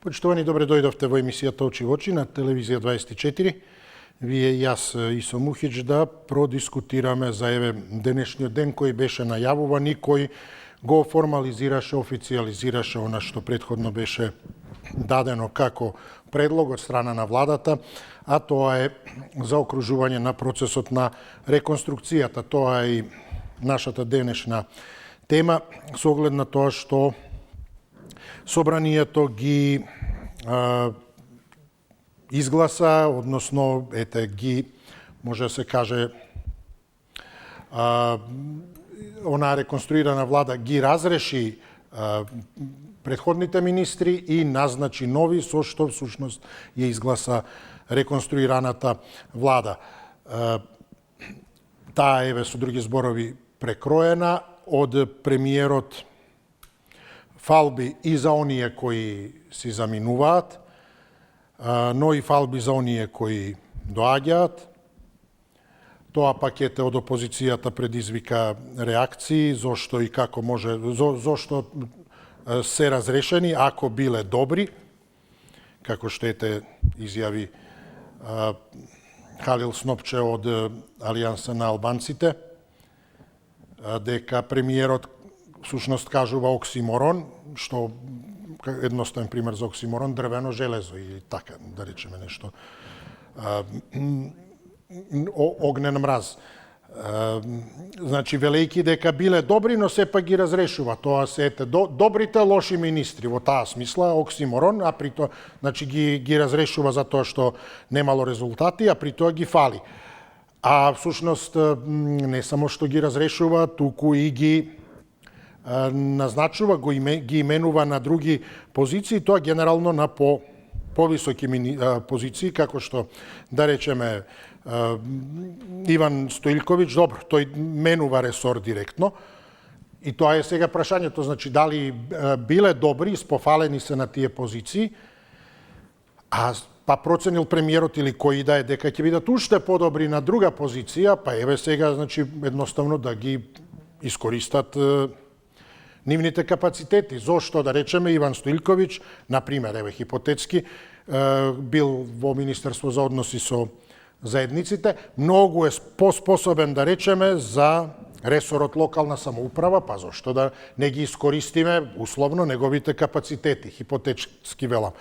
Почитувани, добре дојдовте во емисијата Очи во очи на телевизија 24. Вие и јас Исо Мухич да продискутираме за денешниот ден кој беше најавуван и кој го формализираше, официализираше она што претходно беше дадено како предлог од страна на владата, а тоа е заокружување на процесот на реконструкцијата. Тоа е и нашата денешна тема, со оглед на тоа што Собранието ги изгласа, односно, ги, може да се каже, онаа реконструирана влада ги разреши претходните министри и назначи нови, со што всушност ја изгласа реконструираната влада. Таа со други зборови прекроена од премиерот фалби и за оние кои си заминуваат, но и фалби за оние кои доаѓаат. Тоа пакете од опозицијата предизвика реакции, зошто и како може, зошто се разрешени, ако биле добри, како што изјави Халил Снопче од Алијанса на албанците, дека премиерот всушност кажува оксиморон, што едноставен пример за оксиморон, дрвено железо или така, да речеме нешто. Огнен мраз. Значи, велејки дека биле добри, но сепак ги разрешува. Тоа се добрите лоши министри, во таа смисла, оксиморон, а при тоа, значи, ги разрешува за тоа што немало резултати, а при тоа ги фали. А всушност, не само што ги разрешува, туку и ги назначува, ги именува на други позиции, тоа генерално на повисоки позиции, како што, да речеме, Иван Стоилковиќ, добро, тој менува ресор директно, и тоа е сега прашањето, значи, дали биле добри, спофалени се на тие позиции, па проценил премиерот или кој да е дека ќе бидат уште подобри на друга позиција, па сега, значи, едноставно да ги искористат нивните капацитети. Зошто, да речеме, Иван Стоилковиќ, например, хипотетски, бил во Министерство за односи со заедниците, многу е поспособен, да речеме, за ресорот локална самоуправа, па зошто да не ги искористиме условно неговите капацитети, хипотетски велам.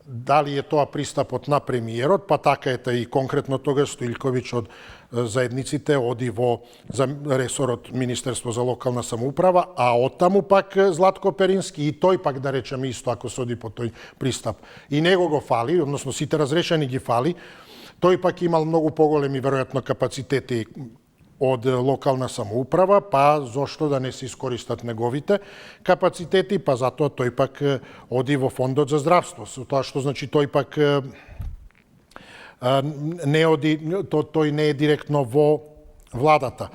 Дали е тоа пристапот на премиерот, па така и конкретно тогаш Стоилковиќ од заедниците оди во ресорот Министерство за локална самоуправа, а оттаму пак Златко Перински и тој пак, да речеме, исто ако се оди по тој пристап. И него го фали, односно сите разрешени ги фали. Тој пак имал многу поголеми веројатно капацитети од локална самоуправа, па зошто да не се искористат неговите капацитети, па затоа тој пак оди во Фондот за здравство. Тоа што значи тој пак тој не е директно во владата.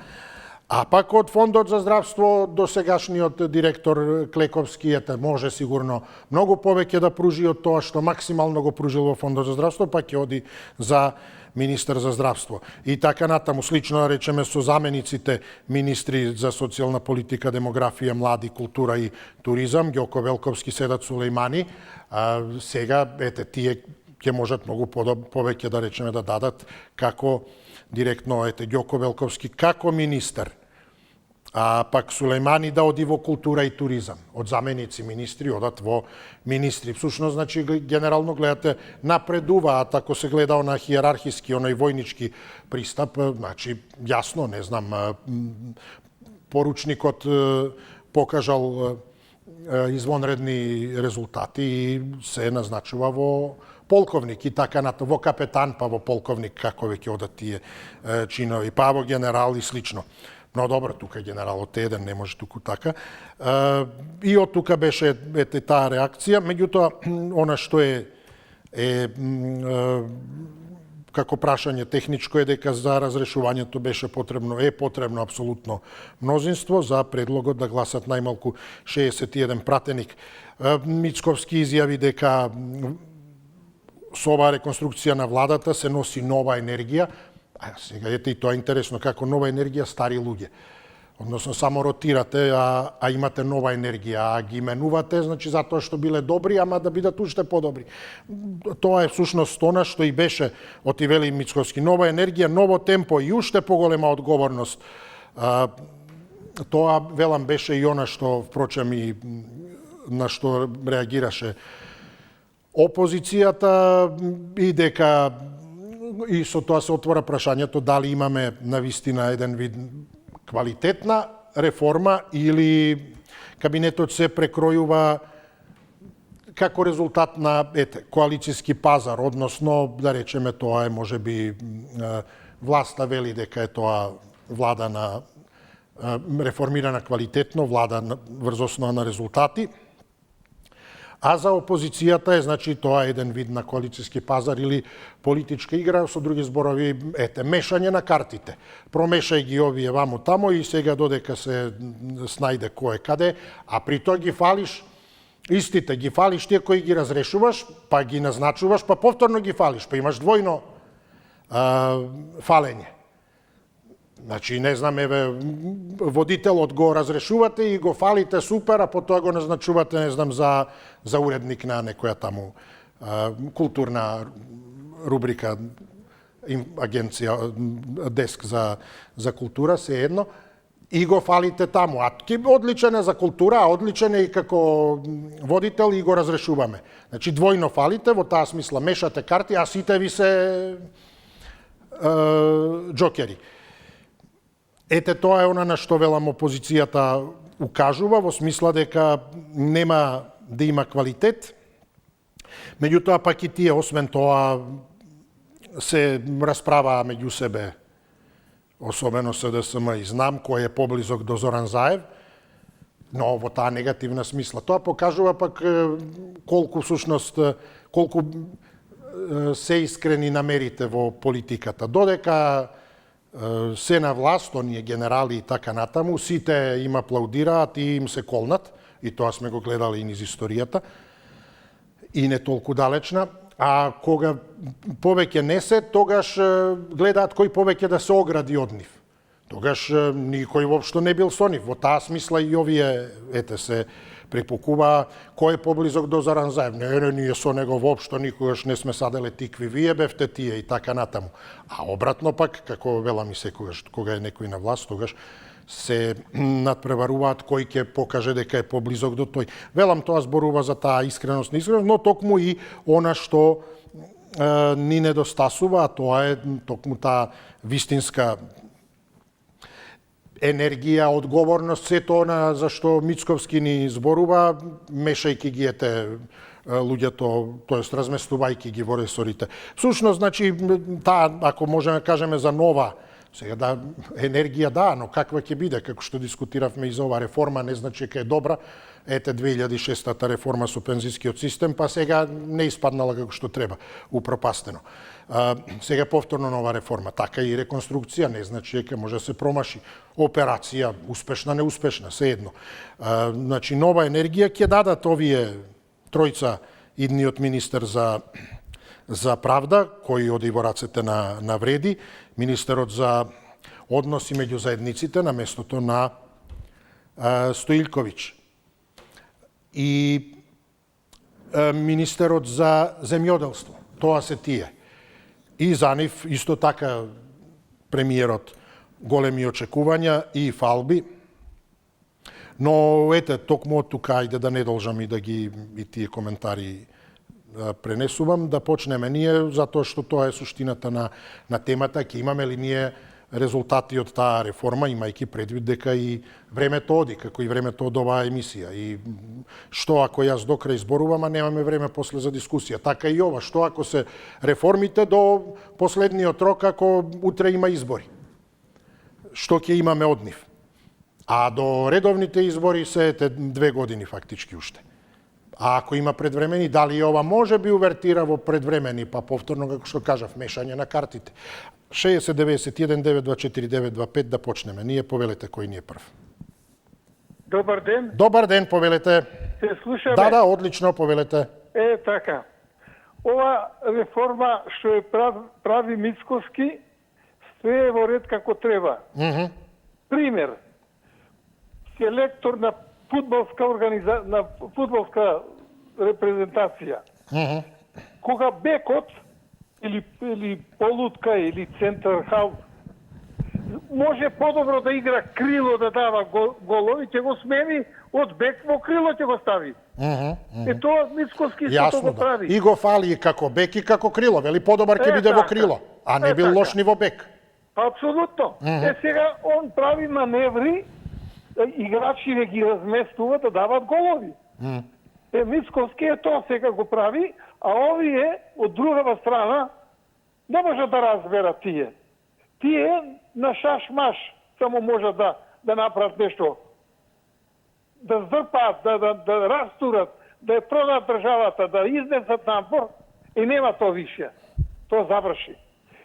А пак од Фондот за здравство до сегашниот директор Клековски може сигурно многу повеќе да пружи од тоа што максимално го пружил во Фондот за здравство, пак ќе оди за министер за здравство. И така натаму, слично да речеме со замениците министри за социјална политика, демографија, млади, култура и туризам, Ѓоко Велковски, Седат Сулејмани, сега, тие ќе можат многу повеќе, да речеме, да дадат како директно, Ѓоко Велковски како министер, а пак Сулејмани да оди во култура и туризам. Од заменици министри одат во министри. Всушност, значи, генерално гледате, напредуваат, ако се гледа на хиерархиски, оној војнички пристап, значи, јасно, не знам, поручникот покажал извонредни резултати и се назначува во полковник и така нато, во капетан, па во полковник, како веќе одат тие чинови, па во генерал и слично. Но добро, тука генералот е еден, не може туку така. И од тука беше таа реакција. Меѓутоа, она што е како прашање техничко е дека за разрешувањето беше потребно апсолутно мнозинство, за предлогот да гласат најмалку 61 пратеник. Мицковски изјави дека со оваа реконструкција на владата се носи нова енергија. А сега и тоа е интересно, како нова енергија, стари луѓе. односно само ротирате, а имате нова енергија, а ги именувате, значи затоа што биле добри, ама да бидат уште подобри. Тоа е всушност она што и беше од Ивелин Мицковски. Нова енергија, ново темпо и уште поголема одговорност. Тоа, велам, беше и она што, впрочем, и на што реагираше опозицијата, и дека и со тоа се отвора прашањето дали имаме навистина еден вид квалитетна реформа или кабинетот се прекројува како резултат на коалицијски пазар, односно, да речеме, тоа е можеби власта вели дека е тоа влада на реформирана квалитетно, влада врз основа на резултати. А за опозицијата е, значи, тоа е еден вид на коалицијски пазар или политичка игра, со други зборови, мешање на картите. Промешај ги овие вамо тамо и сега додека се снајде кој е каде, а при тоа ги фалиш истите, ги фалиш тие кои ги разрешуваш, па ги назначуваш, па повторно ги фалиш, па имаш двојно фалење. Значи, не знам, еве, водителот го разрешувате и го фалите супер, а потоа го назначувате, не знам, за уредник на некоја таму културна рубрика, агенција, деск за култура, се едно, и го фалите таму. А одличен е за култура, а одличен е и како водител и го разрешуваме. Значи, двојно фалите, во таа смисла мешате карти, а сите ви се џокери. Ете, тоа е она на што, велам, опозицијата укажува, во смисла дека нема да има квалитет. Меѓутоа, пак и тие, освен тоа, се расправаа меѓу себе, особено СДСМ, и знам кој е поблизок до Зоран Заев, но во таа негативна смисла. Тоа покажува пак колку, всушност, колку се искрени намерите во политиката. Додека се на власт, оние генерали и така натаму, сите им аплаудираат и им се колнат, и тоа сме го гледали и низ историјата, и не толку далечна, а кога повеќе не се, тогаш гледаат кој повеќе да се огради од нив. Тогаш никој воопшто не бил со нив. Во таа смисла и овие, се препукува кој е поблизок до Зоран Заев. Не, ние со него воопшто никогаш не сме саделе тикви, вие бевте тие и така натаму. А обратно пак, како велам и секогаш, кога е некој на власт, тогаш се надпреваруваат кој ќе покаже дека е поблизок до тој. Велам, тоа зборува за таа искреност, но токму и она што ни недостасува, а тоа е токму таа вистинска енергија, одговорност, сето она за што Мицковски ни зборува, мешајки ги луѓето, тоест разместувајќи ги во ресорите. Всушност, значи, таа, ако можеме да кажеме за нова, сега да, енергија да, но каква ќе биде, како што дискутиравме и за ова реформа, не значи дека е добра. Ете 2006-та реформа со пензискиот систем, па сега не испаднала како што треба, упропастено. Сега повторно нова реформа, така и реконструкција, не значи дека може да се промаши. Операција, успешна, неуспешна, се едно. Значи, нова енергија ќе дадат овие тројца, идниот министер за правда, кој оди во рацете на Вреди, министерот за односи меѓу заедниците на местото на Стоилковиќ, и министерот за земјоделство. Тоа се тие. И за нив исто така премиерот големи очекувања и фалби. Но ете, токму од тука, ајде да не должам и да ги и тие коментари пренесувам, да почнеме ние, затоа што тоа е суштината на темата. Ќе имаме ли ние резултати од таа реформа, имајќи предвид дека и времето оди, како и времето од оваа емисија. И што ако јас до крај зборувам, а немаме време после за дискусија. Така и ова, што ако се реформите до последниот рок, ако утре има избори. Што ќе имаме од нив? А до редовните избори се 2 години фактички уште. А ако има предвремени, дали и ова може би увертира во предвремени, па повторно, како што кажав, мешање на картите. 60-91-924-925 да почнеме. Ние повелете кој ни е прв. Добар ден. Добар ден, повелете. Се слушаме? Да, одлично, повелете. Така. Ова реформа што е прави Мицковски, стои во ред како треба. Пример. селектор на на фудбалска репрезентација. Кога бекот или полутка или центар халф може подобро да игра крило, да дава голови, ќе го смени од бек во крило ќе го стави. Тоа Мицкоски што го прави. И го фали како бек и како крило. Вели подобар ќе биде во крило, а не бил лош ни во бек. Апсолутно. Сега он прави маневри, играчи ги разместува да дават голови. Мицкоски тоа сега го прави, а овие од другава страна не можат да разберат тие. Тие на шаш-маш само можат да направат нешто. Да здрпаат, да растурат, да ја продат државата, да изнесат напор и нема тоа више. Тоа заврши.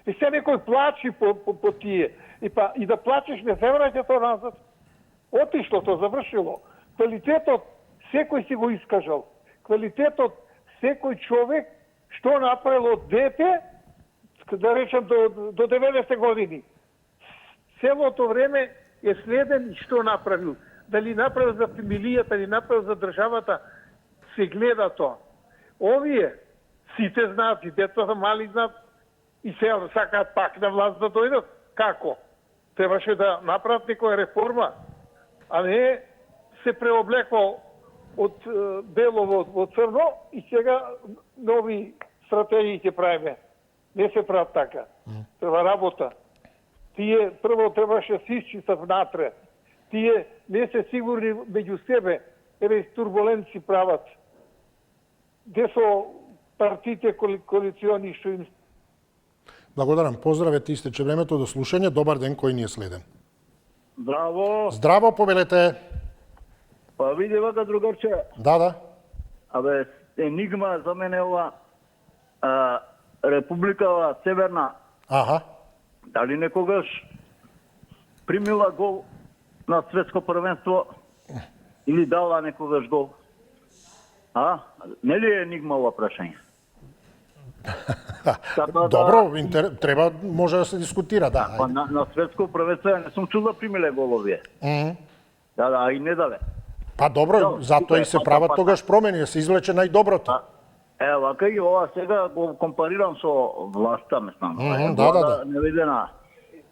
И се некој плачи по тие. И да плачеш не се враќа тоа назад. Отишло, тоа завршило. Квалитетот секој си го искажал. Квалитетот секој човек што направил од дете, да речем до 90 години. Целото време е следен и што направил. Дали направил за фамилијата, дали направил за државата, се гледа тоа. Овие сите знаат, и децата мали знаат, и се сакаат пак на власт да дојдат. Како? Требаше да направат некоја реформа, а не се преоблекло од белово во црно и сега нови стратегии ќе правиме. Не се прави така. Треба работа. Тие прво требаше се исчистат внатре. Тие не се сигурни меѓу себе. Еве турбуленци прават. Де со партиите коалициони што им... Благодарам. Поздравете, истече времето до слушање. Добар ден, кој ни е следен? Здраво. Здраво, повелете. Па види вака, другарче. Да. Абе, енигма за мене ова Република Северна. Аха. Дали некогаш примила гол на светско првенство или дала некогаш гол? Не ли е енигма ова прашање? Добро, треба, може да се дискутира, да. Па на светско првенство не сум чул да примиле голови. Да, и не даве. Па добро, затоа и се прават тогаш промени, да се извлече најдоброто. Вака и ова сега го компарирам со власта, мислам. Да. Невидена.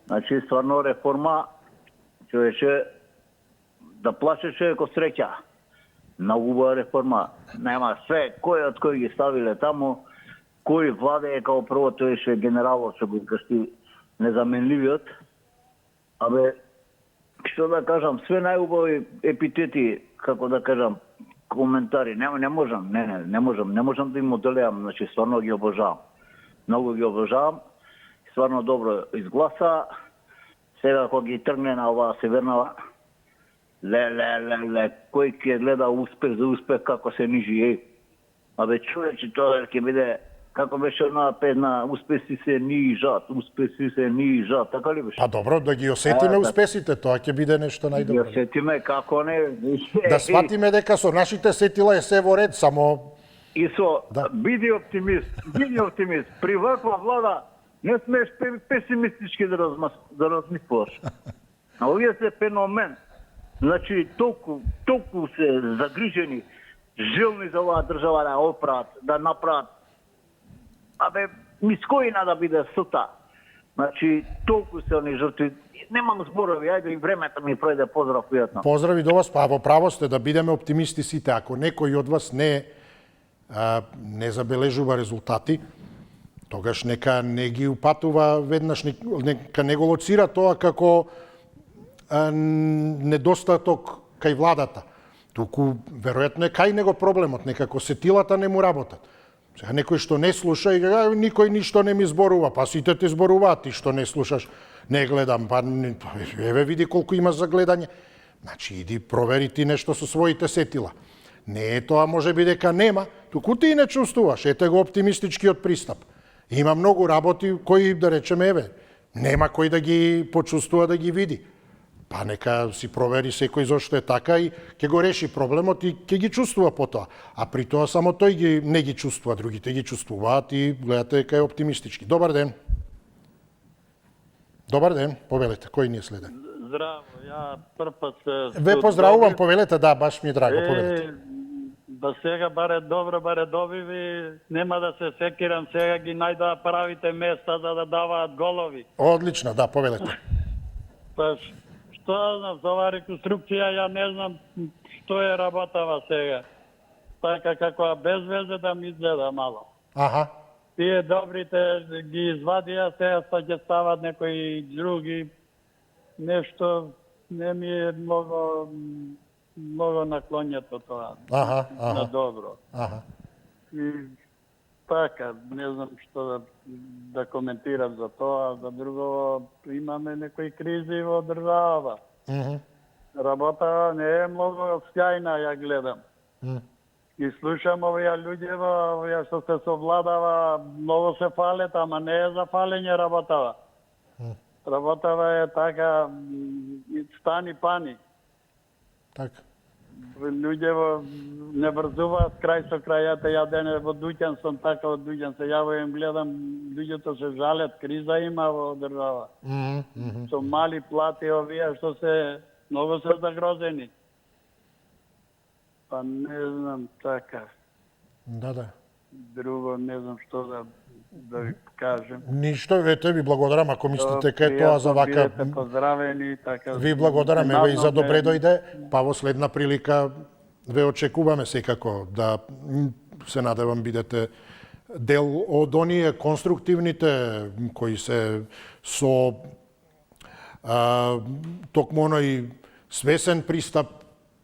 Значи, стварно реформа, човече, да плачеше ко среќа. Многу убава реформа. Нема све, кој од кој ги ставиле таму, кој владе е као прво, тој ше генералот, што го крсти незаменливиот. Абе, што да кажам, све најубави епитети, како да кажам, коментари, не можам да им оделеам, значи стварно ги обожавам. Многу ги обожавам, стварно добро изгласа. Сега кога ги тргне на оваа Севернава, кој ќе гледа успех за успех како се нижи, Абе човече, тоа ќе биде како беше на песна, успеси се нижат, така ли беше? Па добро, да ги осетиме успесите, тоа ќе биде нешто најдобро. Да осетиме како не. Да сватиме дека со нашите сетила е се во ред, само... И биди оптимист. При ваква влада не смеш песимистички да размислуваш. А овие се феномен. Значи, толку се загрижени, желни за оваа држава да оправат, да направат. Абе, мискоина да биде сута. Значи, толку се они жртви. Немам зборови, ајде и времето ми пројде, поздрав пријатно. Поздрави до вас, па во право сте да бидеме оптимисти сите. Ако некој од вас не забележува резултати, тогаш нека не ги упатува веднаш, нека не го лоцира тоа како недостаток кај владата. Туку, веројатно е кај него проблемот, некако сетилата не му работат. Сега некој што не слуша и никој ништо не ми зборува, па сите ти зборуваат, ти што не слушаш, не гледам, па еве види колку има за гледање. Значи, иди провери ти нешто со своите сетила. Не е тоа може би дека нема, туку ти не чувствуваш, ете го оптимистичкиот пристап. Има многу работи кои, да речеме, еве, нема кој да ги почувствува да ги види. Па нека си провери секој зошто е така и ќе го реши проблемот и ќе ги чувствува потоа. А при тоа само тој не ги чувствува, другите ги чувствуваат и гледате дека е оптимистички. Добар ден. Добар ден, повелете, кој ни е следен? Здраво, ја првпат се... Ве поздравувам, повелете, да, баш ми е драго, повелете. Ба сега баре добро, баре добиви, нема да се секирам, сега ги најдоа правите места за да даваат голови. Одлично, да, повелете. Па што знам, за оваа реконструкција, ја не знам што е работава сега. Така како без везе да ми изгледа мало. Аха. Тие добрите ги извадија, сега па ќе стават некои други. Нешто не ми е многу наклонето тоа. Аха, На аха. добро. Аха. И така, не знам што да коментирам за тоа, за друго имаме некои кризи во државава. Работа не е многу сјајна, ја гледам. И слушам овие луѓева, овие што се совладава, многу се фалет, ама не е за фалење работава. Работава е така, стани пани. Така. Луѓево не врзуваат крај со крајата, ја дене во Дуќан сум така од Дуќан се јавувам, гледам, луѓето се жалят, криза има во држава. Со мали плати овие што се, многу се загрозени. Па не знам така, Да. друго не знам што да ви кажем. Ништо, ете ви благодарам ако мислите кај тоа за вака. Бидете поздравени, така. Ви благодарам, еве и за добре дојде, па во следна прилика ве очекуваме секако да се надевам бидете дел од оние конструктивните кои се со токму оној свесен пристап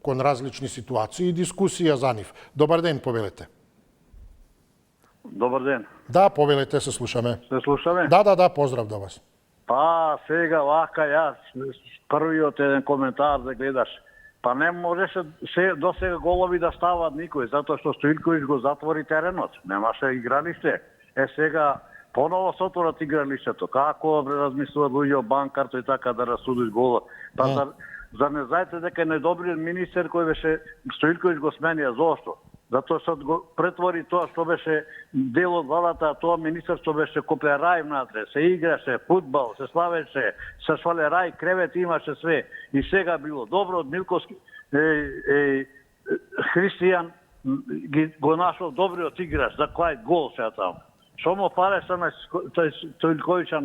кон различни ситуации и дискусија за нив. Добар ден, повелете. Добар ден. Да, повелете, се слушаме. Се слушаме? Да, поздрав до вас. Па, сега вака јас, првиот еден коментар да гледаш. Па не можеше до сега голови да стават никој, затоа што Стоилковиќ го затвори теренот. Немаше игралиште. Сега поново се отворат игралиштето. Како размислуваат луѓе банкарто и така да расудиш голо. Па за не знаете дека недобриот министер кој беше Стоилковиќ го сменија, зошто? Затоа што го претвори тоа што беше дел од владата, тоа министерство беше коперај внатре, се играше фудбал, се славеше, се свале рај, кревет имаше све. И сега било добро од Милковски, Христијан го нашол добриот играч за кој гол сега таму. Што му фалеше на Стоилковиќа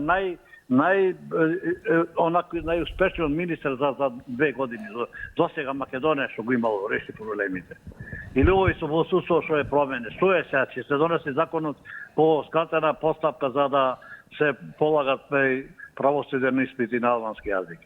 најуспешниот министер за 2 години. До сега Македонија што го имало реши проблемите. Или овој со посуство што е промене. Што е сега? Ќе се донесе законот по скратена постапка за да се полагат правосудени испити на албански јазик.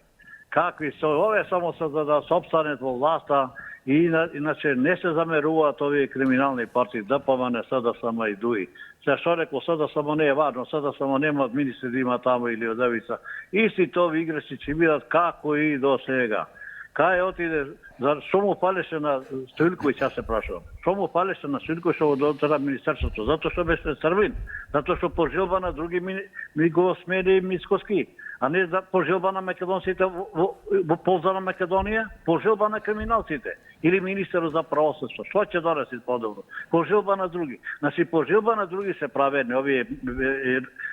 Какви се овие само за да се опстанет во власта и иначе не се замеруваат овие криминални партии ДПМН, СДСМ и ДУИ. Се што рекол, СДСМ не е важно, СДСМ нема министри да има таму или од Девица. Исти тови играчи ќе бидат како и до сега. Кај отиде, што му фалеше на Стоилковиќ, ја се прашувам. Што му фалеше на Стоилковиќ што го дотера министерството? Затоа што беше Црвин, затоа што по желба на други ми го смени Мицкоски, а не по желба на македонците во полза на Македонија, по желба на криминалците или министерот за правосудство. Што ќе донесе подобро? По желба на други. Значи по желба на други се правени овие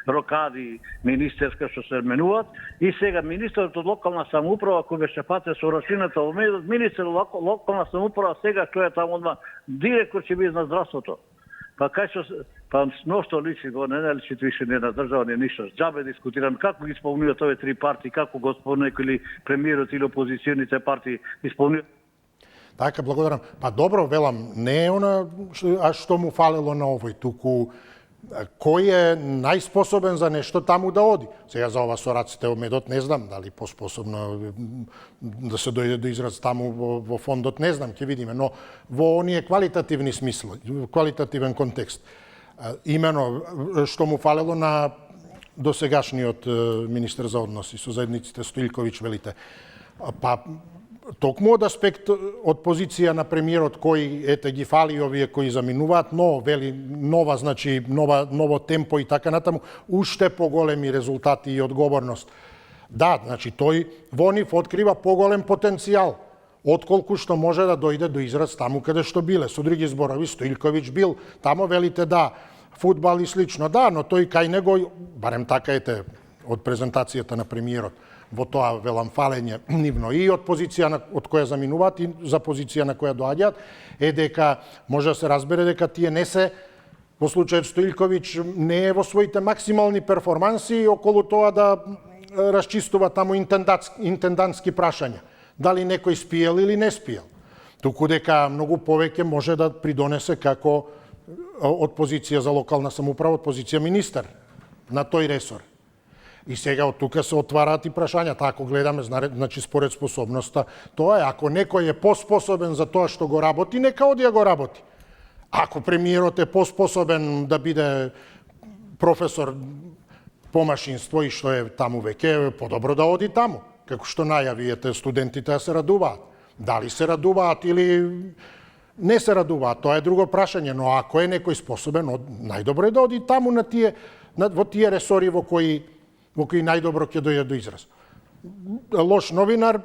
рокади министерска што се менуваат и сега министерот од локална самоуправа кој беше фате со рашината во медиот, министерот локална самоуправа сега што е таму одма директор ќе биде на здравството. Па кај што ношто личи го, не личи више не на држава, не ништо. Џабе дискутирам како ги исполнуваат овие 3 партии, како господин или премиерот или опозиционите партии исполнуваат. Така, благодарам. Па добро, велам, не е она што му фалело на овој, туку кој е најспособен за нешто таму да оди. Сега за ова со раците од медот не знам дали поспособно да се дојде до израз таму во фондот, не знам, ќе видиме, но во оние квалитативни смисли, квалитативен контекст. Имено што му фалело на досегашниот министер за односи со заедниците Стоилковиќ, велите. Па токму од аспект од позиција на премиерот кој ете ги фали овие кои заминуваат, но вели нова, значи ново темпо и така натаму, уште поголеми резултати и одговорност. Да, значи тој во нив открива поголем потенцијал отколку што може да дојде до израз таму каде што биле. Со други зборови, Стоилковиќ бил таму, велите да, фудбал и слично, да, но тој кај него, барем така ете од презентацијата на премиерот, во тоа велам фалење нивно и од позиција од која заминуваат и за позиција на која доаѓаат, е дека може да се разбере дека тие не се, во случајот Стоилковиќ не е во своите максимални перформанси околу тоа да расчистува таму интендантски прашања. Дали некој спиел или не спиел. Туку дека многу повеќе може да придонесе како од позиција за локална самоуправа, од позиција министер на тој ресор. И сега од тука се отвараат и прашањата, ако гледаме, значи според способноста, тоа е, ако некој е поспособен за тоа што го работи, нека оди да го работи. Ако премиерот е поспособен да биде професор по машинство и што е таму веќе, подобро да оди таму. Како што најави, студентите се радуваат. Дали се радуваат или не се радуваат, тоа е друго прашање, но ако е некој способен, најдобро е да оди таму во тие ресори во кои најдобро ќе дојде до израз. Лош новинар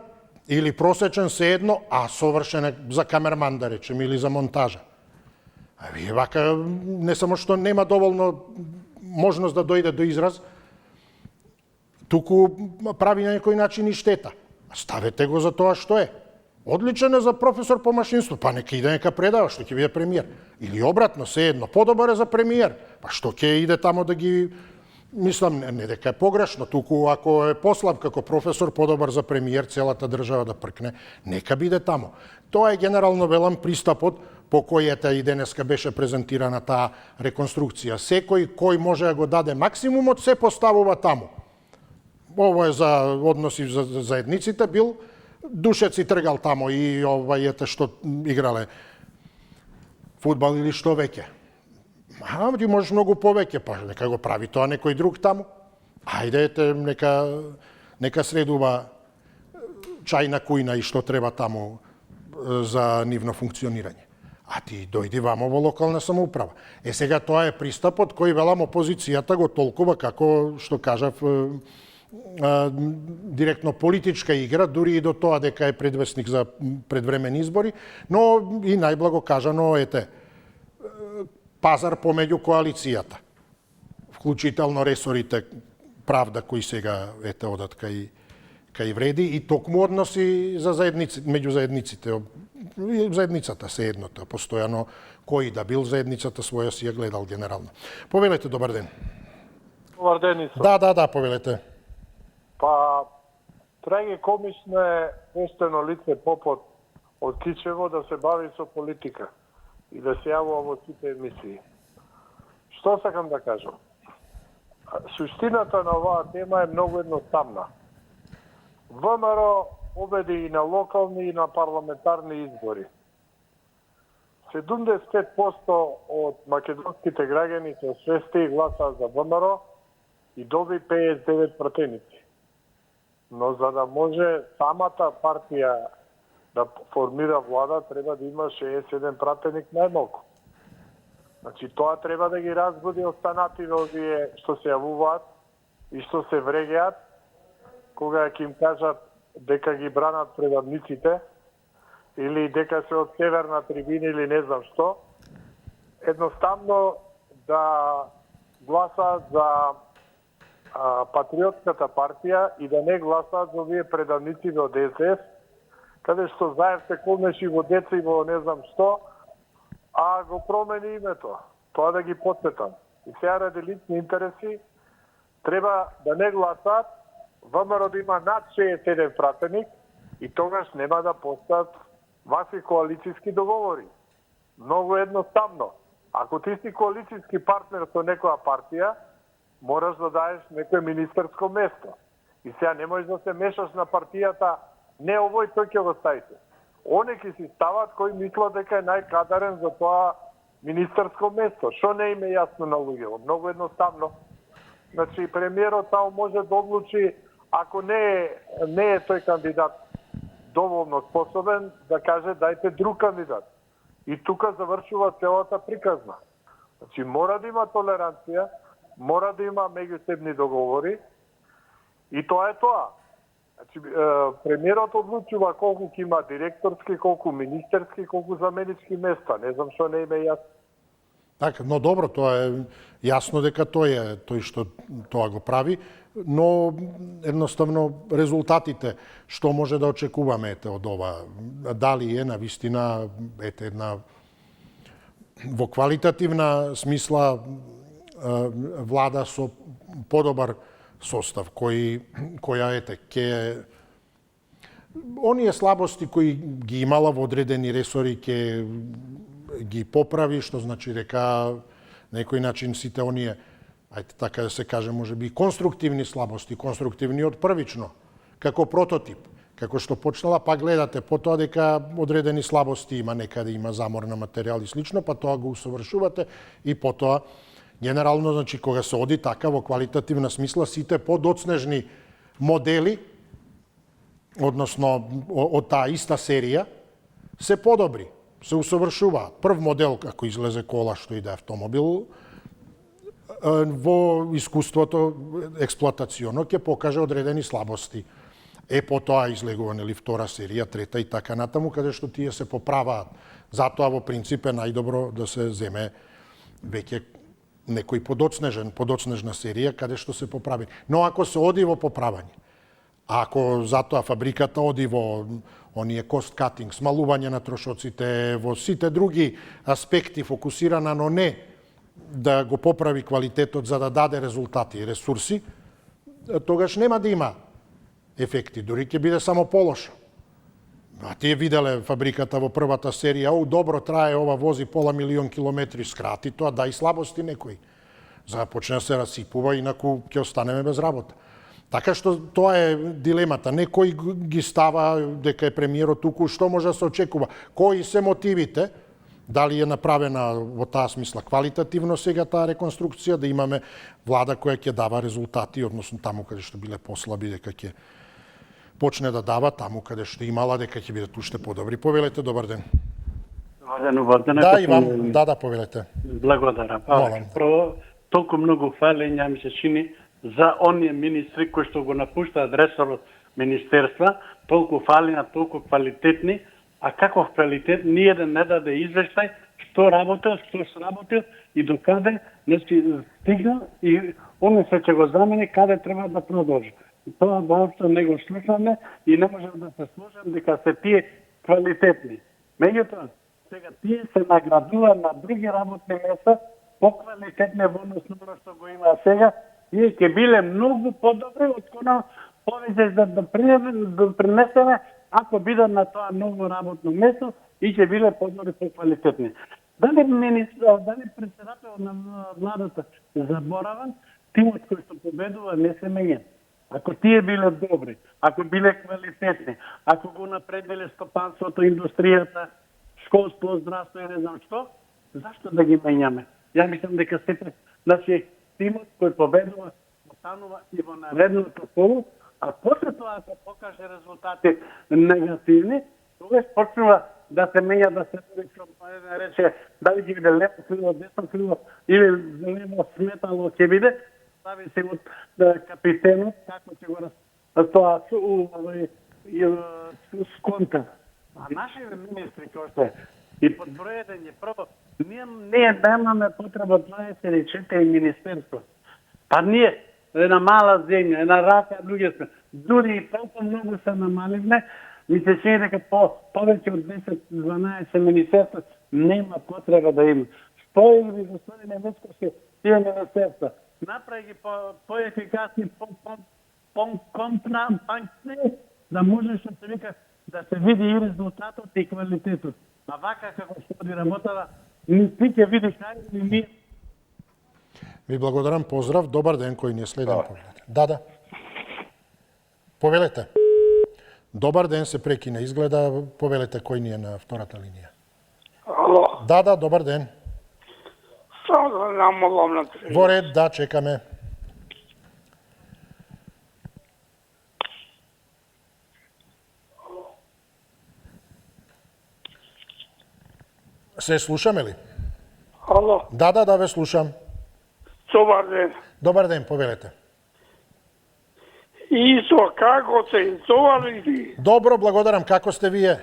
или просечен се едно, а совршен за камерман, да речем, или за монтажа. А вие вака не само што нема доволно можност да дојде до израз, туку прави на некој начин и штета. Ставете го за тоа што е. Одличен е за професор по машинство, па нека иде нека предава, што ќе биде премиер. Или обратно, се едно, подобар е за премиер, па што ќе иде тамо да ги... Мислам, не дека е погрешно, туку ако е послаб како професор, подобар за премиер, целата држава да пркне, нека биде тамо. Тоа е генерално велам пристапот по кој и денеска беше презентирана таа реконструкција. Секој кој може да го даде максимумот, се поставува таму. Ово е за односи за заедниците, бил Душец и тргал тамо и што играле фудбал или што веќе. Ти можеш многу повеќе, па нека го прави тоа некој друг таму. Ајде, нека средува чајна кујна и што треба таму за нивно функционирање. А ти дојди вамо во локална самоуправа. Сега тоа е пристапот кој велам опозицијата го толкува како, што кажав, директно политичка игра, дури и до тоа дека е предвесник за предвремени избори, но и најблаго кажано, пазар помеѓу коалицијата, вклучително ресорите правда кои сега одат кај вреди и токму односи за меѓу заедниците. Заедницата се едното, постојано кој да бил заедницата своја си ја гледал генерално. Повелете, добар ден. Добар ден, Исо. Да, повелете. Па, трагикомично е поштено лице попот од Кичево да се бави со политика и да се јавува во сите емисии. Што сакам да кажам? Суштината на оваа тема е многу едноставна. ВМРО победи и на локални и на парламентарни избори. 75% од македонските граѓани се освести и гласаа за ВМРО и доби 59 пратеници. Но за да може самата партија да формира влада, треба да има 67 пратеник најмалку. Значи, тоа треба да ги разбуди останативе овие што се јавуваат и што се врегеат, кога ќе им кажат дека ги бранат предавниците, или дека се од северна трибина или не знам што, едноставно да гласаат за патриотската партија и да не гласаат за овие предавници од СДС, каде што Заев се колнеши во деца и во не знам што, а го промени името. Тоа да ги потсетам. И сега ради лични интереси треба да не гласаат, ВМРО да има над 61 пратеник и тогаш нема да постојат вакви коалицијски договори. Многу едноставно. Ако ти си коалицијски партнер со некоја партија, мораш да даеш некој министерско место. И сега не можеш да се мешаш на партијата, не овој тој ќе го ставите. Они ќе си стават кои мислат дека е најкадарен за тоа министерско место. Што не им е јасно на луѓето? Многу едноставно. Значи, премиерот само може да одлучи, ако не е тој кандидат доволно способен, да каже дајте друг кандидат. И тука завршува целата приказна. Значи, мора да има толеранција, мора да има меѓусебни договори и тоа е тоа. Значи, премиерот одлучува колку ќе има директорски, колку министерски, колку заменички места. Не знам што не има јасно. Така, но добро, тоа е јасно дека тој што тоа го прави. но едноставно резултатите што може да очекуваме од ова, дали е на вистина една во квалитативна смисла влада со подобар состав која ќе оние слабости кои ги имала во одредени ресори ќе ги поправи, што значи дека на некој начин сите оние, ајде така да се каже, можеби конструктивни слабости, конструктивни од првично, како прототип, како што почнала, па гледате потоа дека одредени слабости има, некаде има замор на материјал и слично, па тоа го усовршувате и потоа генерално, значи, кога се оди така во квалитативна смисла, сите подоцнежни модели, односно од таа иста серија, се подобри, се усовршуваат. Прв модел, како излезе кола, што иде автомобил, во искуството експлоатационо ќе покаже одредени слабости. Потоа излегува нели втора серија, трета и така натаму, каде што тие се поправаат. Затоа во принцип е најдобро да се земе веќе некој подоцнежна серија каде што се поправи. Но ако се оди во поправање, ако затоа фабриката оди во оние cost cutting, смалување на трошоците, во сите други аспекти фокусирана, но не да го поправи квалитетот за да даде резултати и ресурси, тогаш нема да има ефекти, дури ќе биде само полошо. А тие виделе фабриката во првата серија, добро трае, ова вози пола милион километри, скрати тоа, да и слабости некои. За да почне да се расипува, инаку ќе останеме без работа. Така што тоа е дилемата. Некој ги става дека е премиерот туку, што може да се очекува? Кои се мотивите? Дали е направена во таа смисла квалитативно сега таа реконструкција, да имаме влада која ќе дава резултати, односно таму каде што биле послаби, дека ќе почне да дава, таму каде што имала, дека ќе бидат уште подобри. Повелете, добар ден. Добар ден. Да, Иван, да, повелете. Благодарам. Прво, толку многу фалења ми се чини за оние министри кои што го напуштаат ресорот министерства, толку фалења, толку квалитетни, а каков квалитет, ниеден не даде извештај што работил, што сработил и до каде не си стигнал и оне се ќе го замени каде треба да продолжи. Тоа воопшто не го слушаме и не можем да се слушам дека се тие квалитетни. Меѓутоа, сега тие се наградува на други работни места поквалитетни во однос на тоа што го има сега, тие ќе биле многу подобри отколку повеќе да принесеме ако бидат на тоа ново работно место и ќе биле подобри поквалитетни. Дали председател на владата забораван, тимот кој што победува не се менја. Ако тие биле добри, ако биле квалитетни, ако го напредиле стопанството, индустријата, школство, здравство и не знам што, зашто да ги менјаме? Ја мислам дека сите наши тимот кој победува останува и во наредното коло, а после тоа ако покаже резултати негативни, тогаш почнува да се менја, да се рече дали ќе биде лево крило, десно крило или лево сметало ќе биде, стави се од капитенот, како ќе го тоа сконта. А нашите министри кои што и под број 1 е прво, ние немаме потреба 24 министерства. Па ние една мала земја, една рака, други сме. Дури и толку многу се намаливме, ми се чини дека повеќе од 10-12 министерства нема потреба да има. Стои ви, господине Мицковски, тие министерства. Направи ги поефикасни, компактни, да може што се вика да се види и резултатот и квалитетот. А вака како што оди работава, ни ти ќе видиш најдени ми. Ви благодарам, поздрав, добар ден, кој ни е следен поглед. Да. Повелете. Добар ден, се прекина, изгледа, повелете кој ни е на втората линија. Ало. Да, добар ден. Само да намолам на телевизија. Во ред, да, чекаме. Се слушаме ли? Ало. Да, ве слушам. Добар ден. Добар ден, повелете. Исо, како се изовали ви? Добро, благодарам, како сте вие?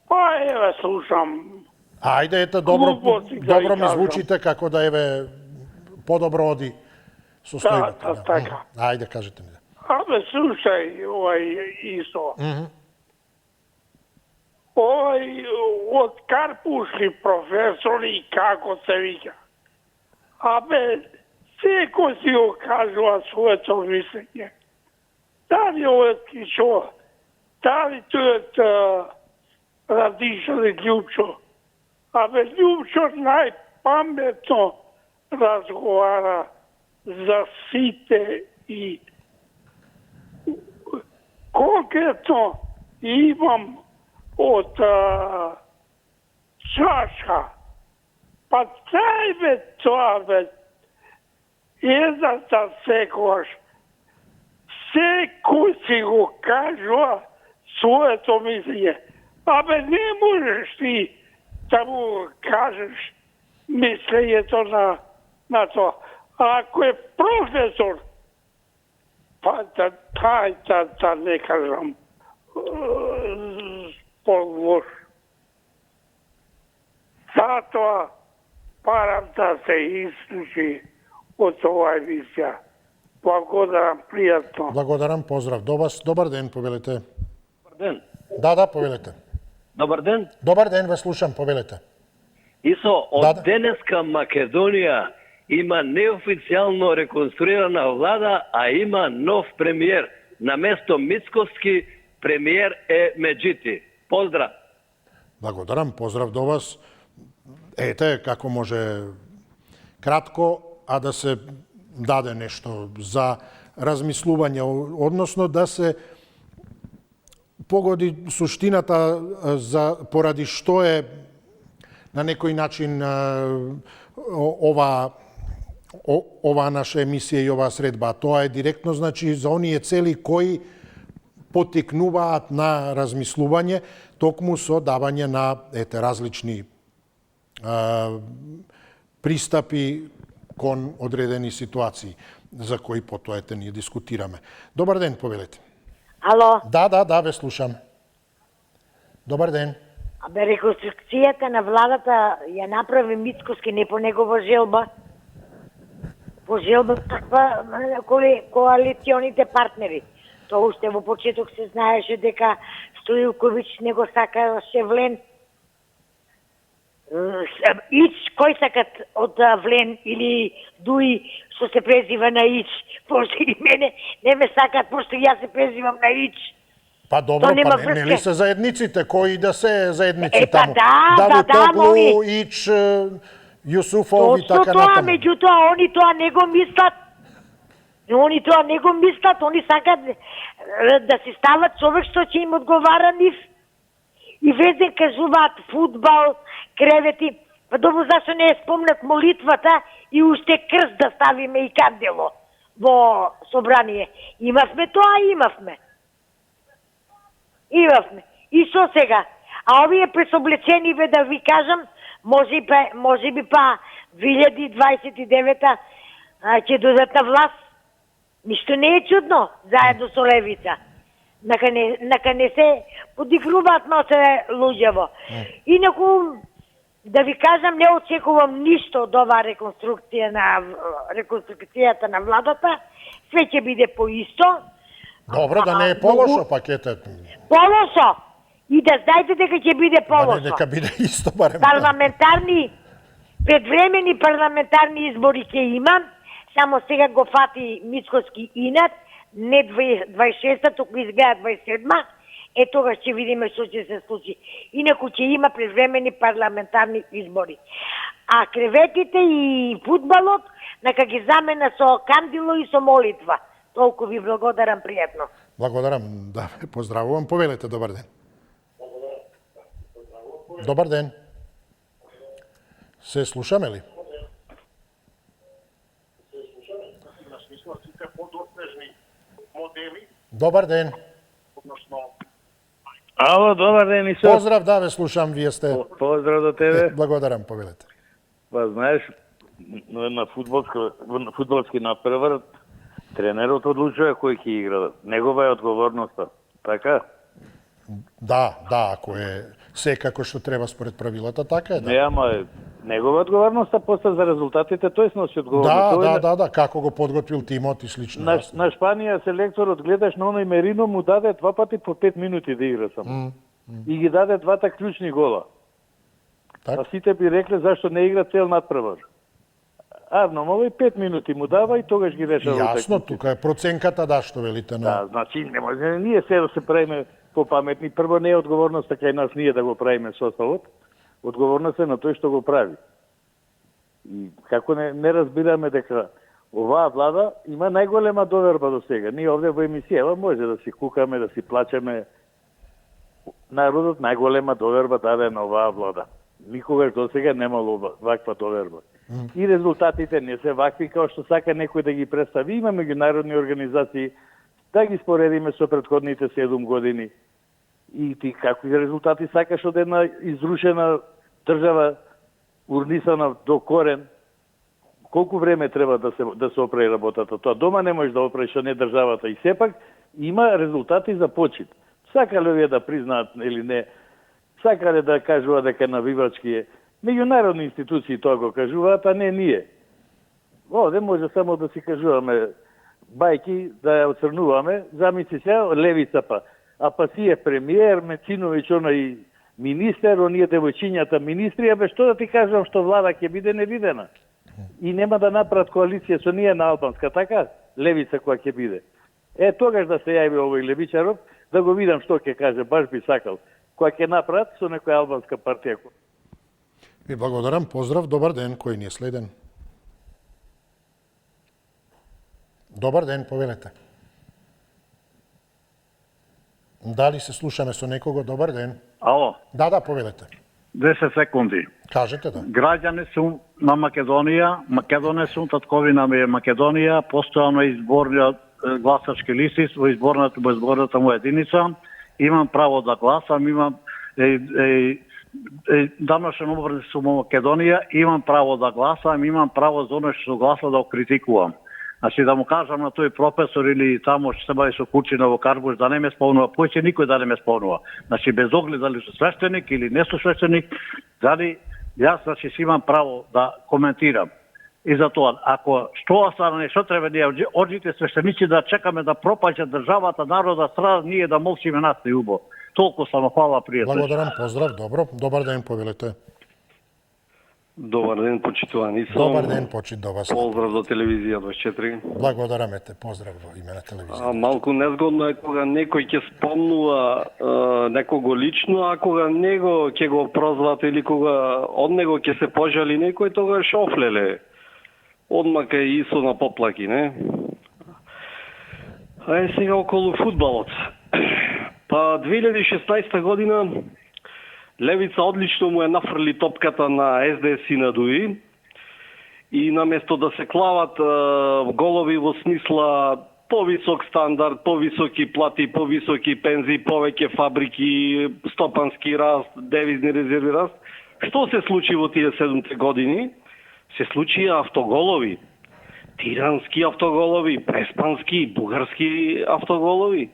Па еве слушам. Ајде, ете, добро ми звучите, како да еве подобро оди состојбата. Да, така. Ајде, кажете ми. Абе, слушај, Исо. Од карпушли професори, како се вика. Абе, секој си го кажува своето мислење. Дали овој шо, дали тојот Радишо и Љупчо. Абе, Љупчо најпаметно разговара за сите и конкретно имам од чаша. Па дај бе тоа бе. Едната секојаш. Секој си го кажува своето мислење. Абе, не можеш ти да му кажеш мислењето на тоа. Ако е професор, па да не кажам по-лош. Затоа парам да се исклучи од оваа емисија. Благодарам, пријатно. Благодарам, поздрав до вас. Добар ден, повелете. Добар ден. Да, повелете. Добар ден. Добар ден, ве слушам, повелете. Исо, од Да. денеска Македонија има неофицијално реконструирана влада, а има нов премиер. Наместо Мицковски, премиер е Меджити. Поздрав. Благодарам, поздрав до вас. Ете, како може кратко, а да се даде нешто за размислување, односно да се погоди суштината за поради што е на некој начин ова наша емисија и оваа средба. Тоа е директно, значи, за оние цели кои потекнуваат на размислување, токму со давање на различни пристапи кон одредени ситуации, за кои потоа ние дискутираме. Добар ден, повелете. Ало, Да, ве слушам. Добар ден. абе реконструкцијата на владата ја направи Мицковски не по негова желба, по желба на коалиционите партнери. Тоа уште во почеток се знаеше дека Стоилковиќ не го сакаше Влен. Ич, кој сакат од Влен или Дуи, што се презива на Ич, пошто и мене не ме сакат, пошто јас се презивам на Ич. Па добро, То нема па врска. нели се заедниците, кои да се заедници Па таму? да, Давутоглу, мои. Ич, Јусуфов и Точно така тоа, натаму. меѓутоа, они тоа не го мислат. Они тоа не го мислат, они сакат да се стават човек што ќе им одговара нив. И везен кажуваат фудбал, кревети. Па добро, зашто не спомнат молитвата и уште крст да ставиме и кандело во собрание. Имавме тоа, имавме. И што сега? А овие пресоблечени, бе да ви кажам, може би па 2029 ќе додат на власт. Ништо не е чудно, заедно со левица. Нака не се подигруваат носе луѓево. Инаку, да ви кажам, не очекувам ништо од оваа реконструкцијата на владата. Све ќе биде поисто. Добро, да не е полошо пакетот. Полошо! И да знаете дека ќе биде Да не полошо. дека биде исто барем. Предвремени парламентарни избори ќе има, само сега го фати Мицковски инат, не 26-та, туку изгледа 27-та, тогаш ќе видиме што ќе се случи. Инаку ќе има предвремени парламентарни избори. А креветите и фудбалот, нека ги замена со кандило и со молитва. Толку ви благодарам, пријатно. Благодарам, да, ве поздравувам. Повелете, добар ден. Добар ден. Се слушаме ли? Добар ден. Ало, добар ден, Исо. Поздрав, да, ве слушам, вие сте. Поздрав до тебе. Благодарам, повелете. Па знаеш, на фудбалски напревар тренерот одлучува кој ќе игра. Негова е одговорноста. Така? Да, ако е секако што треба според правилата, така е, да. Не, ама Негова одговорноста после за резултатите, тој сноси одговорност. Да, како го подготвил тимот и слично. На Шпанија селекторот гледаш на оној Мерино му даде 2 пати по 5 минути да игра само. И ги даде 2 клучни гола. А сите би рекле зашто не игра цел надпревар. Арно, овој 5 минути му дава и тогаш ги решава. Јасно, тука е проценката што велите. Да, значи не може ние се да се правиме попаметни. Прво не е одговорноста кај нас ние да го правиме составот. Одговорност е на тој што го прави. И како не разбираме дека оваа влада има најголема доверба до сега. Ние овде во емисија може да си кукаме, да си плачеме. Народот најголема доверба даде на оваа влада. Никогаш до сега немало ваква доверба. И резултатите не се вакви како што сака некој да ги представи. Има меѓународни организации да ги споредиме со претходните 7 години. И ти какви резултати сакаш од една изрушена држава, урнисана до корен, колку време треба да се оправи работата? Тоа дома не можеш да оправиш, а не државата. И сепак има резултати за почит. Сакале овие да признаат или не, сакале да кажуваат дека навивачки е. Меѓународни институции тоа го кажуваат, а не ние. Овде може само да си кажуваме бајки, да ја оцрнуваме, замисли се левица па. А па си е премиер, Мециновиќ, онај министер, оние девојчињата министри, абе што да ти кажам што влада ќе биде невидена. И нема да направат коалиција со ние на албанска, така? Левица која ќе биде. Тогаш да се јави овој левичаров, да го видам што ќе каже, баш би сакал. Која ќе направат со некоја албанска партија. Ви благодарам, поздрав, добар ден, кој ни е следен. Добар ден, повелете. Дали се слушаме со некого? Добар ден. Ало. Да, повелете. 10 секунди. Кажете да. Граѓани сум на Македонија, Македонија сум, татковина ми е Македонија, постојано изборниот гласачки листи во изборната му единица. Имам право да гласам, имам даношен образ сум во Македонија, имам право да гласам, имам право за оно што гласа да го критикувам. Значи да му кажам на тој професор или тамо што се бави со Кучина во Карбуш да не ме спомнува, поќе никој да не ме спомнува. Значи без оглед дали со свештеник или не со свештеник, дали јас значи си имам право да коментирам. И затоа, ако што остане, што треба ние оđите свештеници да чекаме да пропаѓа државата, народа, страда, ние да молчиме нас и убо. Толку само фала, пријател. Благодарам, поздрав, добро. Добар ден, повелете. Добар ден, почитувани сум. Добар ден, почит до вас. Поздрав до телевизија 24. Благодараме те, поздрав во име на телевизија. Малку незгодно е кога некој ќе спомнува некого лично, а кога него ќе го прозват или кога од него ќе се пожали некој, тогаш офлеле. Одмака е Исо на поплаки, не? Сега околу фудбалот. Па 2016 година Левица одлично му е нафрли топката на СДС и на ДУИ и наместо да се клават голови во смисла повисок стандард, повисоки плати, повисоки пензии, повеќе фабрики, стопански раст, девизни резерви раст, што се случи во тие 7 години? Се случи автоголови. Тирански автоголови, преспански, бугарски автоголови.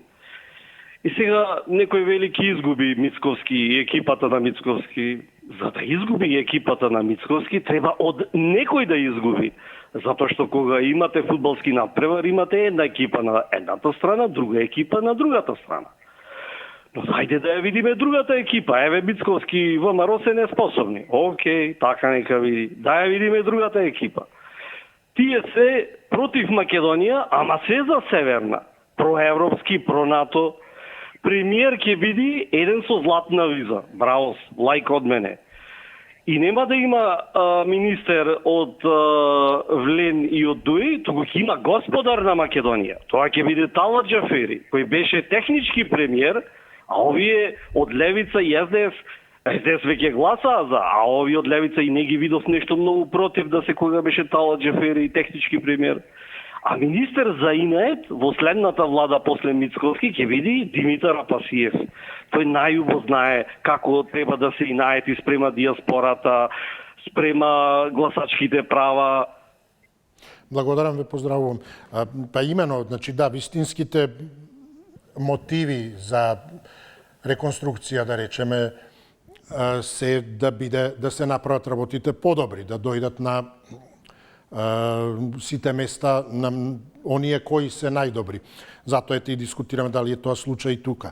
И сега некој велики изгуби Мицковски и екипата на Мицковски. За да изгуби екипата на Мицковски, треба од некој да изгуби. Затоа што кога имате фудбалски надпревар, имате една екипа на едната страна, друга екипа на другата страна. Но хајде да ја видиме другата екипа. Еве Мицковски и ВМРО се неспособни. Океј, така нека види. Да ја видиме другата екипа. Тие се против Македонија, ама се за Северна. Проевропски, про-НАТО. Премиер ќе биде еден со златна виза. Браво, лајк од мене. И нема да има министер од Влен и од ДУИ, туку ќе има господар на Македонија. Тоа ќе биде Талат Џафери, кој беше технички премиер, а овие од Левица и СДС веќе гласаа за, а овие од Левица и не ги видов нешто многу против да се кога беше Талат Џафери и технички премиер. А министер за ИНАЕТ во следната влада после Мицковски ќе биде Димитар Апасиев. Тој најубо знае како треба да се ИНАЕТ и спрема диаспората, спрема гласачките права. Благодарам ве, поздравувам. Па имено, значи да, вистинските мотиви за реконструкција, да речеме, се да се направат работите подобри, да дојдат на сите места на оние кои се најдобри. Затоа ете и дискутираме дали е тоа случај тука.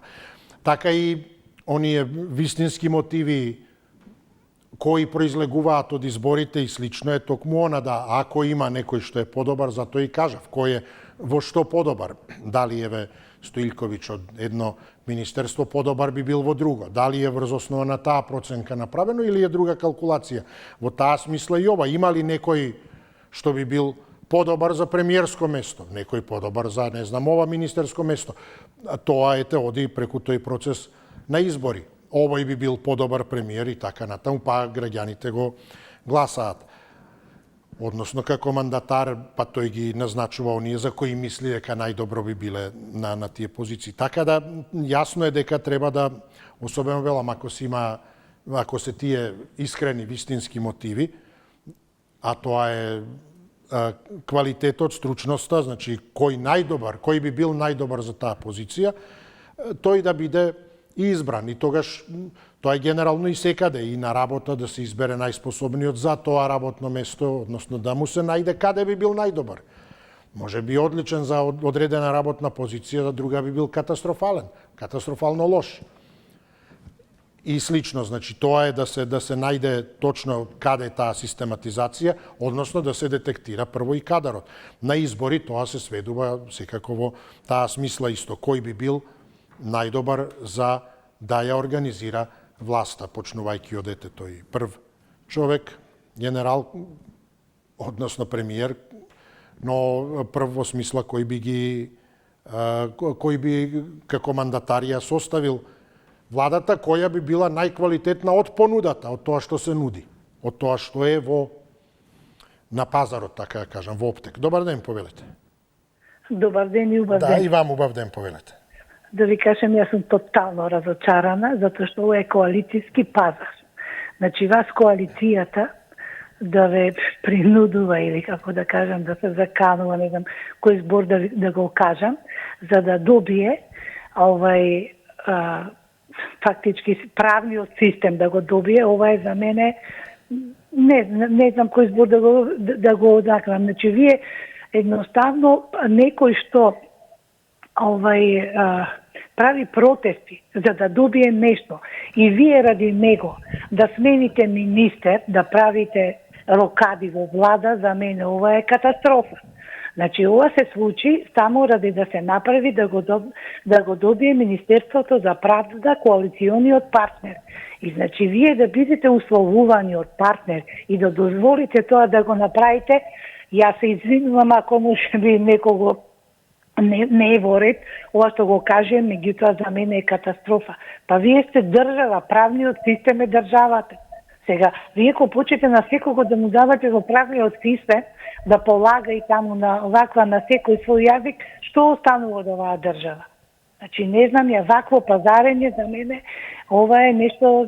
Така и оние вистински мотиви кои произлегуваат од изборите и слично е токму она да ако има некој што е подобар, затоа и кажав, кој е во што подобар. Дали еве Стоилковиќ од едно министерство подобар би бил во друго. Дали е врз основа на таа проценка направено или е друга калкулација. Во таа смисла и ова. Има ли некој што би бил подобар за премиерско место, некој подобар за, не знам, ова министерско место. Тоа ете оди преку тој процес на избори. Овој би бил подобар премиер и така натаму, па граѓаните го гласаат. Односно, како мандатар, па тој ги назначува оние за кои мисли дека најдобро би биле на тие позиции. Така да, јасно е дека треба да, особено велам, ако се тие искрени, вистински мотиви, а тоа е квалитетот, стручноста, значи кој би бил најдобар за таа позиција, тој да биде избран. И тогаш тоа е генерално и секаде, и на работа да се избере најспособниот за тоа работно место, односно да му се најде каде би бил најдобар. Може би одличен за одредена работна позиција, за друга би бил катастрофално лош. И слично, значи тоа е да се најде точно каде е таа систематизација, односно да се детектира прво и кадарот. На избори тоа се сведува секако во таа смисла исто, кој би бил најдобар за да ја организира власта, почнувајќи од ете тој прв човек, генерал, односно премиер, но прв во смисла кој би како мандатарија составил владата која би била најквалитетна од понудата, од тоа што се нуди, од тоа што е на пазарот, така да кажам, во оптек. Добар ден, повелете. Добар ден и убав ден. Да, и вам убав ден, повелете. Да ви кажем, јас сум тотално разочарана, затоа што ова е коалицијски пазар. Значи, вас коалицијата да ве принудува или, како да кажам, да се заканува, не знам кој збор да го кажам, за да добие фактички правниот систем да го добие, ова е за мене не знам кој збор да го одакнам. Значи, вие едноставно некој што прави протести за да добие нешто и вие ради него да смените министер, да правите рокади во влада, за мене ова е катастрофа. Значи, ова се случи само ради да се направи да го добие Министерството за правда коалициониот партнер. И значи, вие да бидете условувани од партнер и да дозволите тоа да го направите, јас се извинувам ако може би некого не е во ред, ова што го кажем, меѓутоа за мене е катастрофа. Па вие сте држава, правниот систем е државата. Сега, вие ако почнете на секого да му давате во правниот систем, да полага и таму на ваква на секој свој јазик, што останува од оваа држава? Значи, не знам, вакво пазарење за мене, ова е нешто,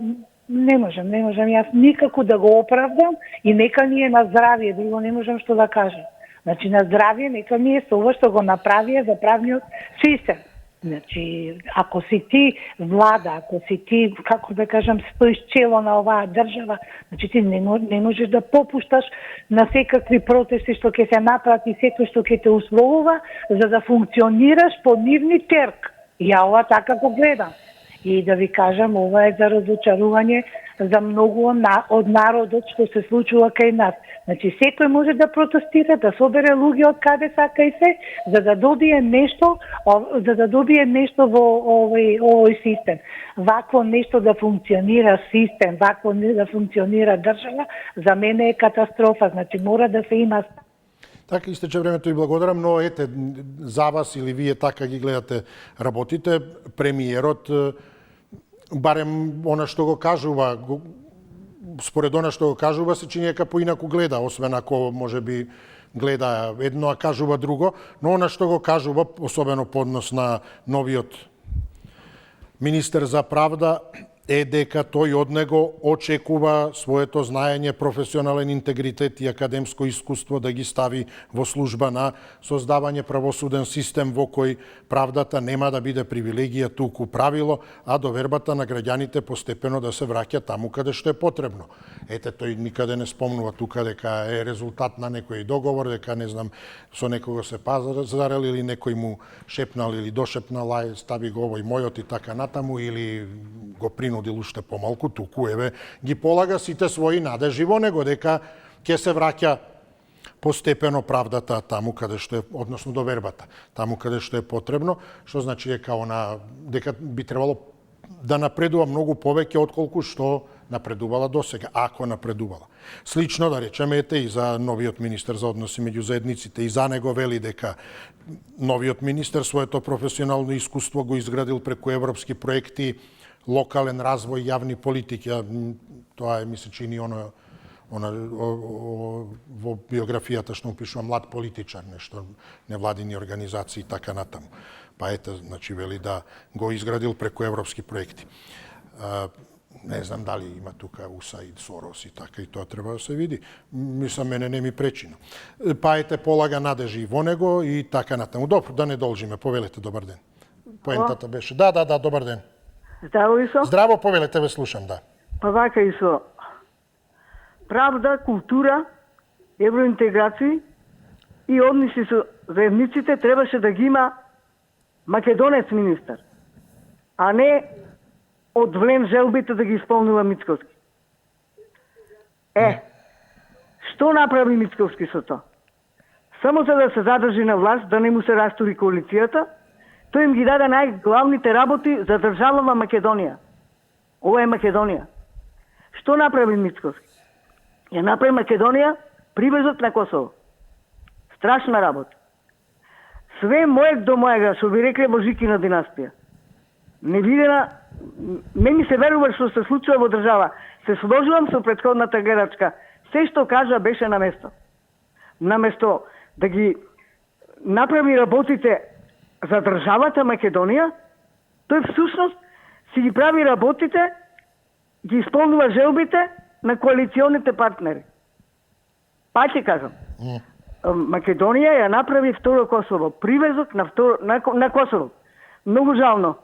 не можам јас никако да го оправдам и нека ни е на здравие, друго не можам што да кажам. Значи, на здравие нека ни е со ова што го направија за правниот систем. Значи, ако си ти влада, ако си ти, како да кажам, стоиш чело на оваа држава, значи ти не можеш да попушташ на секакви протести што ќе се направат и сето што ќе те условува за да функционираш по нивни терк. Ја ова така го гледам. И да ви кажам, ова е за разочарување за многу од народот што се случува кај нас. Значи, секој може да протестира, да собере луѓе од каде сака и се, за да добие нешто во овој систем. Вакво нешто да функционира систем, вакво да функционира држава, за мене е катастрофа. Значи, мора да се има. Така, истече времето и благодарам, но ете, за вас или вие така ги гледате работите, премиерот, барем она што го кажува, според она што го кажува, се чини дека поинаку гледа, освен ако може би гледа едно, а кажува друго, но она што го кажува, особено по однос на новиот министер за правда, е дека тој од него очекува своето знаење, професионален интегритет и академско искуство да ги стави во служба на создавање правосуден систем во кој правдата нема да биде привилегија, туку правило, а довербата на граѓаните постепено да се враќа таму каде што е потребно. Ете, тој никаде не спомнува тука дека е резултат на некој договор, дека не знам со некого се пазарел или некој му шепнал или дошепнал, ај стави го овој мојот и така натаму, или го принудил уште помалку, туку еве ги полага сите своји надежи во него дека ќе се враќа постепено правдата таму каде што е, односно довербата, таму каде што е потребно, што значи дека би требало да напредува многу повеќе отколку што напредувала досега, ако напредувала. Слично да речеме ете и за новиот министер за односи меѓу заедниците, и за него вели дека новиот министер своето професионално искуство го изградил преку европски проекти, локален развој, јавни политики. Тоа е, мисля, че и ни во биографијата што му пишува млад политичар, нешто невладини организации и така натаму. Па ете, значи, вели да го изградил преку европски проекти. Не знам дали има тука УСАИД, Сорос и така, и тоа треба да се види. Мислам, мене не ми пречина. Па ете, полага надежи во него и така натаму. Добро, да не должиме, повелете, добар ден. Поентата беше. Да, добар ден. Здраво, Исо. Здраво, повелете, ве слушам, да. Па вака, Исо. Правда, култура, евроинтеграции и односи со заедниците требаше да ги има македонец министер, а не од влем желбите да ги исполнува Мицковски. Што направи Мицковски со тоа? Само за да се задржи на власт, да не му се растури коалицијата, тој им ги даде најглавните работи за државава Македонија. Ова е Македонија. Што направи Мицковски? Ја направи Македонија привезот на Косово. Страшна работа. Све мојек до мојега, што би рекле Божикина династија. Невидена, не ми се верува што се случува во држава. Се сложувам со претходната гледачка. Се што кажа беше на место. Наместо да ги направи работите за државата Македонија, тој всушност си ги прави работите, ги исполнува желбите на коалиционите партнери. Па ќе кажам. Македонија ја направи второ Косово, привезок на Косово. Многу жално.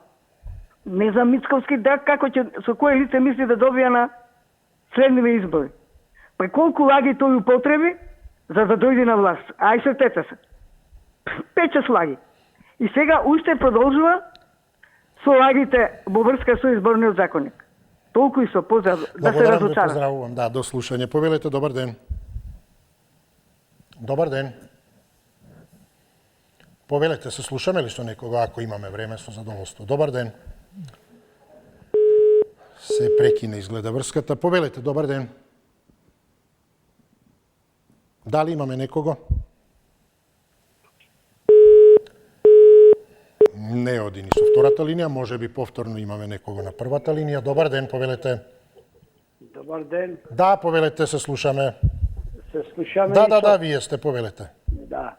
Не знам Мицковски како ќе, со кое лице мисли да добија на следниве избори. Па колку лаги тој употреби за да дојде на власт. Ај сетете се. 5 лаги. И сега уште продолжува со лагите во врска со изборниот законник. Толку и со поздрав, да се разочарам. Поздравувам, да, до слушање. Повелете, добар ден. Добар ден. Повелете, се слушаме ли со некога, ако имаме време, со задоволство. Добар ден. Се прекина изгледа врската. Повелете, добар ден. Дали имаме некого? Не оди ни со втората линија, може би повторно имаме некого на првата линија. Добар ден, повелете. Добар ден. Да, повелете, се слушаме. Се слушаме. Да, вие сте, повелете. Да.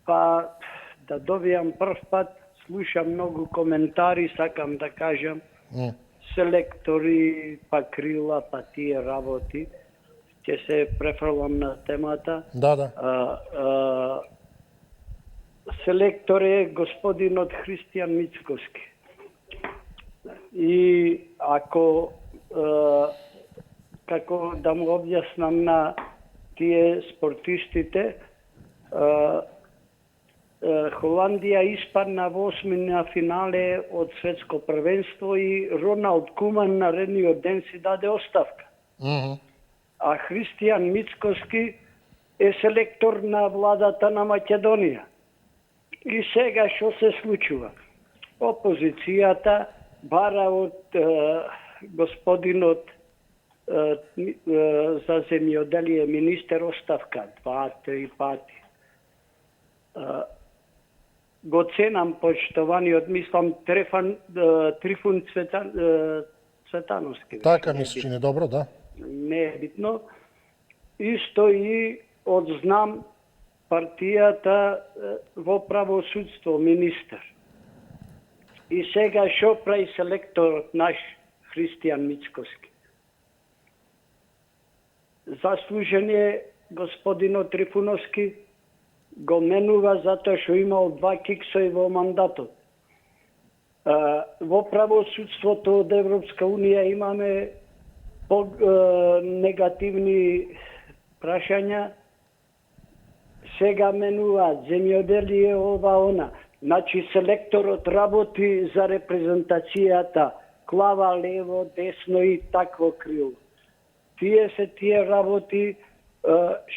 Па, да добијам прв пат, слушам многу коментари, сакам да кажам, селектори, па крила, па тие работи. Ќе се префрлам на темата. Да. Селектор е господинот Христијан Мицковски. И ако, како да му објаснам на тие спортистите, Холандија испадна во осмина финале од светско првенство и Роналд Куман наредниот ден си даде оставка. А Христијан Мицковски е селектор на владата на Македонија. И сега што се случува? Опозицијата бара од господинот за земјоделие министер оставка 2-3 пати. Го ценам почитуваниот, мислам, Трифун Цветановски. Така ми се чини добро, да. Не е битно. Исто и од знам партијата во правосудство министер. И сега шо прави селекторот наш Христијан Мицковски? Заслужен е господинот Трифуновски, го менува затоа што имал 2 киксови во мандатот. Во правосудството од Европска Унија имаме негативни прашања. Сега менуваат земјоделие, ова, она. Значи, селекторот работи за репрезентацијата клава, лево, десно и такво крило. Тие се тие работи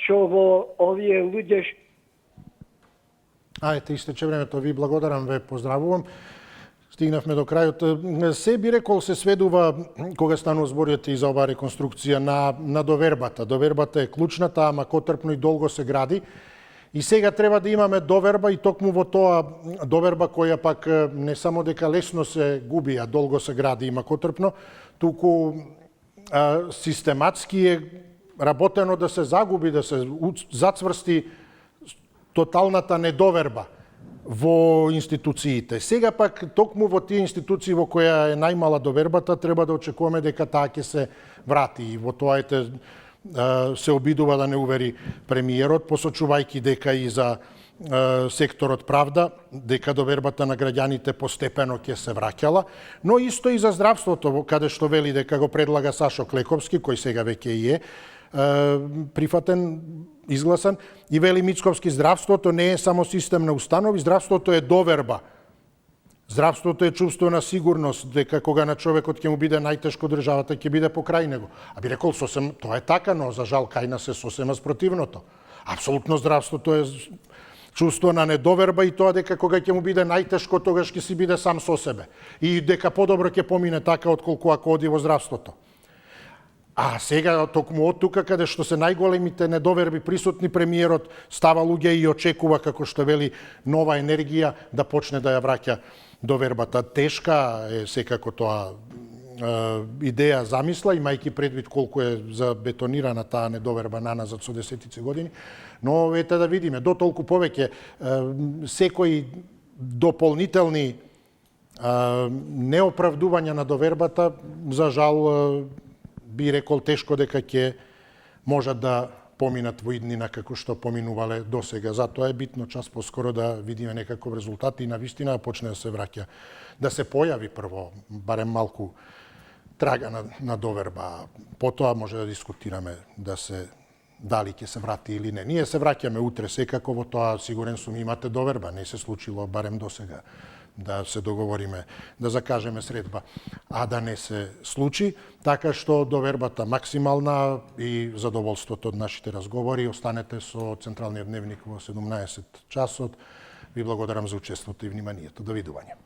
што во овие луѓе... Ајте, истече времето. Ви благодарам, ве поздравувам. Стигнавме до крајот. Се би рекол се сведува, кога станува зборите и за оваа реконструкција, на довербата. Довербата е клучната, ама котрпно и долго се гради. И сега треба да имаме доверба и токму во тоа доверба која пак не само дека лесно се губи, а долго се гради има котрпно, туку систематски е работено да се загуби, да се зацврсти тоталната недоверба во институциите. Сега пак токму во тие институции во која е најмала довербата треба да очекуваме дека таа ќе се врати и во тоа се обидува да не увери премиерот, посочувајќи дека и за секторот правда, дека довербата на граѓаните постепено ќе се враќала, но исто и за здравството, каде што вели дека го предлага Сашо Клековски, кој сега веќе и е прифатен, изгласан, и вели Мицковски, здравството не е само систем на установи, здравството е доверба. Здравството е чувство на сигурност, дека кога на човекот ќе му биде најтешко, државата ќе биде покрај него. А би рекол, сосем, тоа е така, но за жал кај нас е сосема спротивното. Апсолутно здравството е чувство на недоверба и тоа дека кога ќе му биде најтешко, тогаш ќе си биде сам со себе. И дека подобро ќе помине така, отколку ако оди во здравството. А сега, токму од тука, каде што се најголемите недоверби присутни, премиерот става луѓе и очекува, како што вели, нова енергија да почне да ја враќа довербата. Тешка е секако тоа идеја замисла, имајќи предвид колку е забетонирана таа недоверба наназад со десетици години, но ете да видиме, до толку повеќе секои дополнителни неоправдувања на довербата, за жал, би рекол тешко дека ќе можат да поминат во иднина како што поминувале досега. Затоа е битно час поскоро да видиме некаков резултат и навистина да почне да се враќа, да се појави прво барем малку трага на доверба. Потоа може да дискутираме дали ќе се врати или не. Ние се враќаме утре секако, во тоа сигурен сум имате доверба, не се случило барем досега да се договориме, да закажеме средба, а да не се случи, така што довербата максимална и задоволството од нашите разговори. Останете со Централниот дневник во 17 часот. Ви благодарам за учеството и вниманието. Довидување.